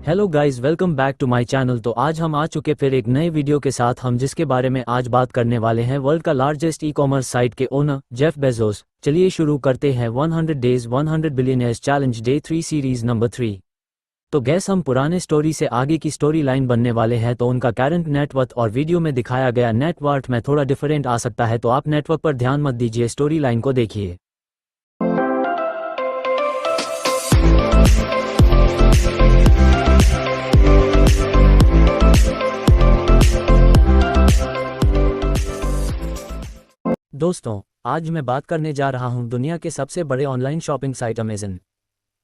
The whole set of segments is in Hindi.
Hello guys, welcome back to my channel. तो आज हम आ चुके फिर एक नए वीडियो के साथ, हम जिसके बारे में आज बात करने वाले हैं वर्ल्ड का लार्जेस्ट ई कॉमर्स साइट के ओनर जेफ बेजोस। चलिए शुरू करते हैं 100 days 100 billionaires challenge day 3 series number 3। तो गैस, हम पुराने स्टोरी से आगे की स्टोरी लाइन बनने वाले हैं। तो उनका करंट नेटवर्थ और वीडियो में दिखाया गया नेटवर्थ में थोड़ा डिफरेंट आ सकता है, तो आप नेटवर्क पर ध्यान मत दीजिए, स्टोरी लाइन को देखिए। दोस्तों, आज मैं बात करने जा रहा हूं दुनिया के सबसे बड़े online shopping site Amazon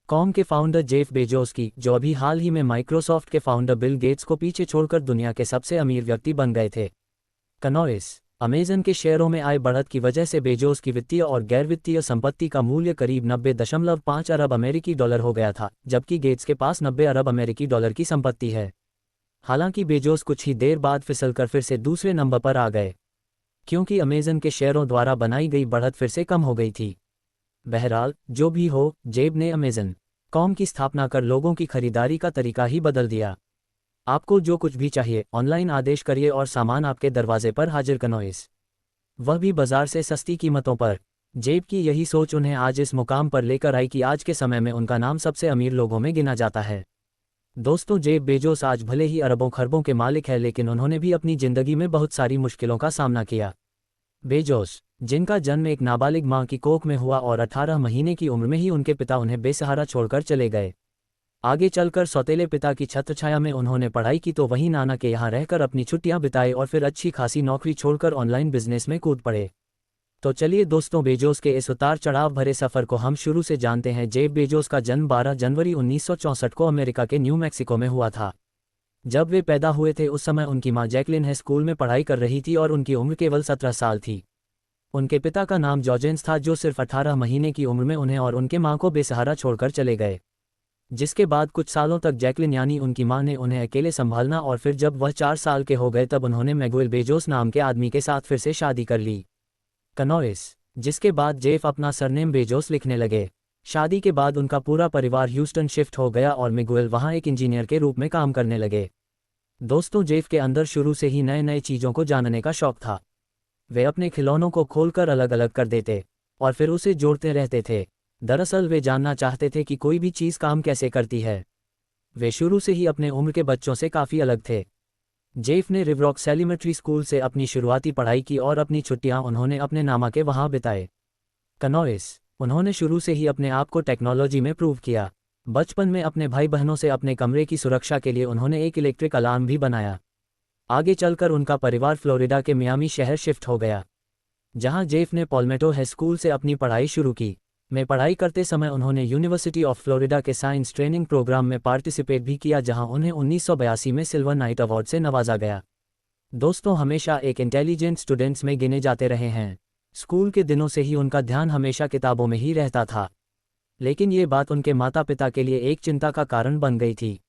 com के फाउंडर जेफ बेजोस की, जो अभी हाल ही में माइक्रोसॉफ्ट के फाउंडर बिल गेट्स को पीछे छोड़कर दुनिया के सबसे अमीर व्यक्ति बन गए थे। कनॉइस अमेज़न के शेयरों में आए बढ़त की वजह से बेजोस की वित्तीय और गैर वित्तीय संपत्ति का मूल्य करीब 90.5 अरब अमेरिकी डॉलर हो गया था, जबकि गेट्स के पास 90 अरब अमेरिकी डॉलर की संपत्ति है। हालांकि बेजोस कुछ ही देर बाद फिसलकर फिर से दूसरे नंबर पर आ गए, क्योंकि अमेज़न के शेयरों द्वारा बनाई गई बढ़त फिर से कम हो गई थी। बहरहाल, जो भी हो, जेब ने अमेज़न कॉम की स्थापना कर लोगों की खरीदारी का तरीका ही बदल दिया। आपको जो कुछ भी चाहिए, ऑनलाइन आदेश करिए और सामान आपके दरवाजे पर हाजिर। कनॉइस, वह भी बाजार से सस्ती कीमतों पर। जेब की यही सोच उन्हें आज इस मुकाम पर लेकर आई कि आज के समय में उनका नाम सबसे अमीर लोगों में गिना जाता है। दोस्तों, जेफ बेजोस आज भले ही अरबों खरबों के मालिक है, लेकिन उन्होंने भी अपनी जिंदगी में बहुत सारी मुश्किलों का सामना किया। बेजोस, जिनका जन्म एक नाबालिग मां की कोख में हुआ और 18 महीने की उम्र में ही उनके पिता उन्हें बेसहारा छोड़कर चले गए। आगे चलकर सौतेले पिता की छत्रछाया में उन्होंने पढ़ाई की, तो वहीं नाना के यहाँ रहकर अपनी छुट्टियां बिताई और फिर अच्छी खासी नौकरी छोड़कर ऑनलाइन बिजनेस में कूद पड़े। तो चलिए दोस्तों, बेजोस के इस उतार चढ़ाव भरे सफ़र को हम शुरू से जानते हैं। जेफ बेजोस का जन्म 12 जनवरी 1964 को अमेरिका के न्यू मैक्सिको में हुआ था। जब वे पैदा हुए थे उस समय उनकी मां जैकलिन है स्कूल में पढ़ाई कर रही थी और उनकी उम्र केवल 17 साल थी। उनके पिता का नाम जॉर्जेंस था, जो सिर्फ 18 महीने की उम्र में उन्हें और उनके मां को बेसहारा छोड़कर चले गए। जिसके बाद कुछ सालों तक जैकलिन यानी उनकी मां ने उन्हें अकेले संभालना, और फिर जब वह 4 साल के हो गए तब उन्होंने मैगुएल बेजोस नाम के आदमी के साथ फिर से शादी कर ली, कनॉइस, जिसके बाद जेफ अपना सरनेम बेजोस लिखने लगे। शादी के बाद उनका पूरा परिवार ह्यूस्टन शिफ्ट हो गया और मिगुएल वहां एक इंजीनियर के रूप में काम करने लगे। दोस्तों, जेफ के अंदर शुरू से ही नए नए चीज़ों को जानने का शौक था। वे अपने खिलौनों को खोलकर अलग अलग कर देते और फिर उसे जोड़ते रहते थे। दरअसल वे जानना चाहते थे कि कोई भी चीज़ काम कैसे करती है। वे शुरू से ही अपने उम्र के बच्चों से काफ़ी अलग थे। जेफ ने रिवरॉक एलिमेंट्री स्कूल से अपनी शुरुआती पढ़ाई की और अपनी छुट्टियां उन्होंने अपने नामा के वहां बिताए। कनॉइस, उन्होंने शुरू से ही अपने आप को टेक्नोलॉजी में प्रूव किया। बचपन में अपने भाई बहनों से अपने कमरे की सुरक्षा के लिए उन्होंने एक इलेक्ट्रिक अलार्म भी बनाया। आगे चलकर उनका परिवार फ्लोरिडा के मियामी शहर शिफ्ट हो गया, जहां जेफ ने पॉल्मेटो हाई स्कूल से अपनी पढ़ाई शुरू की। में पढ़ाई करते समय उन्होंने यूनिवर्सिटी ऑफ फ्लोरिडा के साइंस ट्रेनिंग प्रोग्राम में पार्टिसिपेट भी किया, जहां उन्हें 1982 में सिल्वर नाइट अवार्ड से नवाजा गया। दोस्तों, हमेशा एक इंटेलिजेंट स्टूडेंट्स में गिने जाते रहे हैं। स्कूल के दिनों से ही उनका ध्यान हमेशा किताबों में ही रहता था, लेकिन ये बात उनके माता पिता के लिए एक चिंता का कारण बन गई थी।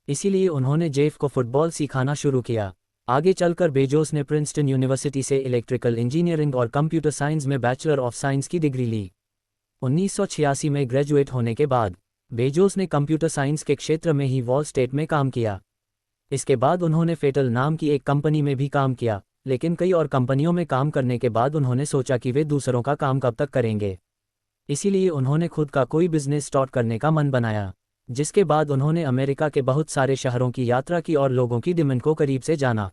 इसीलिए उन्होंने जेफ को फुटबॉल सिखाना शुरू किया। आगे चलकर बेजोस ने प्रिंसटन यूनिवर्सिटी से इलेक्ट्रिकल इंजीनियरिंग और कंप्यूटर साइंस में बैचलर ऑफ साइंस की डिग्री ली। 1986 में ग्रेजुएट होने के बाद बेजोस ने कंप्यूटर साइंस के क्षेत्र में ही वॉल स्ट्रीट में काम किया। इसके बाद उन्होंने फेटल नाम की एक कंपनी में भी काम किया, लेकिन कई और कंपनियों में काम करने के बाद उन्होंने सोचा कि वे दूसरों का काम कब तक करेंगे। इसीलिए उन्होंने खुद का कोई बिजनेस स्टार्ट करने का मन बनाया, जिसके बाद उन्होंने अमेरिका के बहुत सारे शहरों की यात्रा की और लोगों की डिमांड को करीब से जाना।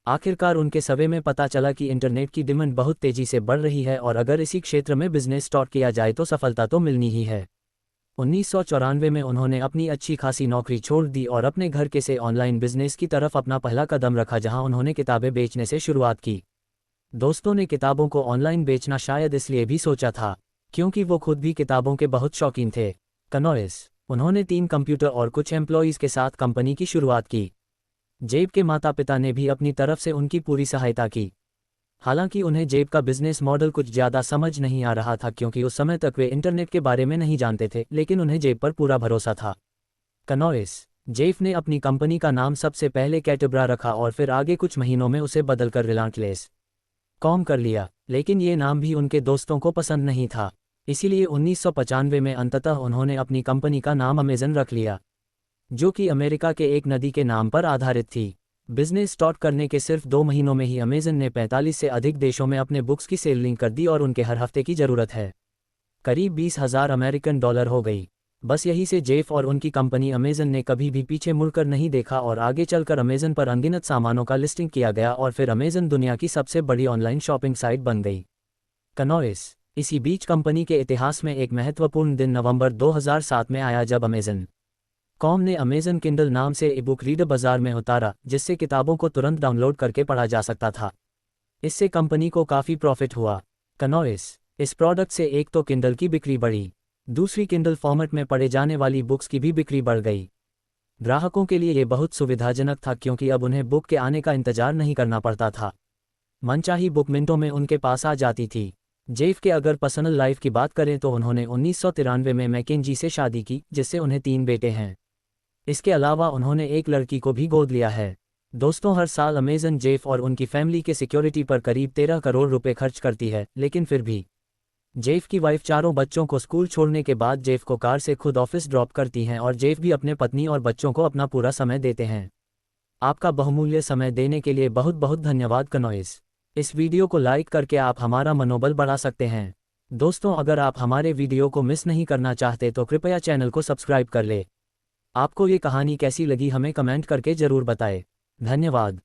आखिरकार उनके सर्वे में पता चला कि इंटरनेट की डिमांड बहुत तेजी से बढ़ रही है और अगर इसी क्षेत्र में बिजनेस स्टार्ट किया जाए तो सफलता तो मिलनी ही है। 1994 में उन्होंने अपनी अच्छी खासी नौकरी छोड़ दी और अपने घर के से ऑनलाइन बिजनेस की तरफ अपना पहला कदम रखा, जहां उन्होंने किताबें बेचने से शुरुआत की। दोस्तों ने किताबों को ऑनलाइन बेचना शायद इसलिए भी सोचा था क्योंकि वो खुद भी किताबों के बहुत शौकीन थे। कनॉइस, उन्होंने 3 कंप्यूटर और कुछ एम्प्लॉयज़ के साथ कंपनी की शुरुआत की। जेब के माता पिता ने भी अपनी तरफ से उनकी पूरी सहायता की। हालांकि उन्हें जेब का बिजनेस मॉडल कुछ ज़्यादा समझ नहीं आ रहा था, क्योंकि उस समय तक वे इंटरनेट के बारे में नहीं जानते थे, लेकिन उन्हें जेब पर पूरा भरोसा था। कनॉइस, जेफ ने अपनी कंपनी का नाम सबसे पहले कैटब्रा रखा और फिर आगे कुछ महीनों में उसे बदलकर रिलायंस कॉम कर लिया, लेकिन ये नाम भी उनके दोस्तों को पसंद नहीं था। इसीलिए 1995 में अंततः उन्होंने अपनी कंपनी का नाम अमेज़न रख लिया। जो कि अमेरिका के एक नदी के नाम पर आधारित थी। बिजनेस स्टार्ट करने के सिर्फ 2 महीनों में ही अमेजन ने 45 से अधिक देशों में अपने बुक्स की सेल लिंक कर दी और उनके हर हफ्ते की ज़रूरत है करीब 20,000 अमेरिकन डॉलर हो गई। बस यही से जेफ और उनकी कंपनी अमेजन ने कभी भी पीछे मुड़कर नहीं देखा और आगे चलकर अमेजन पर अनगिनत सामानों का लिस्टिंग किया गया और फिर अमेजन दुनिया की सबसे बड़ी ऑनलाइन शॉपिंग साइट बन गई। कनॉइस। इसी बीच कंपनी के इतिहास में एक महत्वपूर्ण दिन नवंबर 2007 में आया जब अमेजन कॉम ने अमेजन किंडल नाम से ई बुक रीडर बाजार में उतारा, जिससे किताबों को तुरंत डाउनलोड करके पढ़ा जा सकता था। इससे कंपनी को काफ़ी प्रॉफिट हुआ। कनॉइस। इस प्रोडक्ट से एक तो किंडल की बिक्री बढ़ी, दूसरी किंडल फॉर्मेट में पढ़े जाने वाली बुक्स की भी बिक्री बढ़ गई। ग्राहकों के लिए ये बहुत सुविधाजनक था क्योंकि अब उन्हें बुक के आने का इंतजार नहीं करना पड़ता था। मनचाही बुक मिनटों में उनके पास आ जाती थी। जेफ के अगर पर्सनल लाइफ की बात करें तो उन्होंने 1993 में मैकेंजी से शादी की, जिससे उन्हें 3 बेटे हैं। इसके अलावा उन्होंने एक लड़की को भी गोद लिया है। दोस्तों, हर साल अमेजन जेफ और उनकी फैमिली के सिक्योरिटी पर करीब 13 करोड़ रुपए खर्च करती है, लेकिन फिर भी जेफ की वाइफ चारों बच्चों को स्कूल छोड़ने के बाद जेफ को कार से खुद ऑफिस ड्रॉप करती हैं और जेफ भी अपने पत्नी और बच्चों को अपना पूरा समय देते हैं। आपका बहुमूल्य समय देने के लिए बहुत बहुत धन्यवाद कनॉइस। इस वीडियो को लाइक करके आप हमारा मनोबल बढ़ा सकते हैं। दोस्तों, अगर आप हमारे वीडियो को मिस नहीं करना चाहते तो कृपया चैनल को सब्सक्राइब कर ले। आपको ये कहानी कैसी लगी हमें कमेंट करके ज़रूर बताएं। धन्यवाद।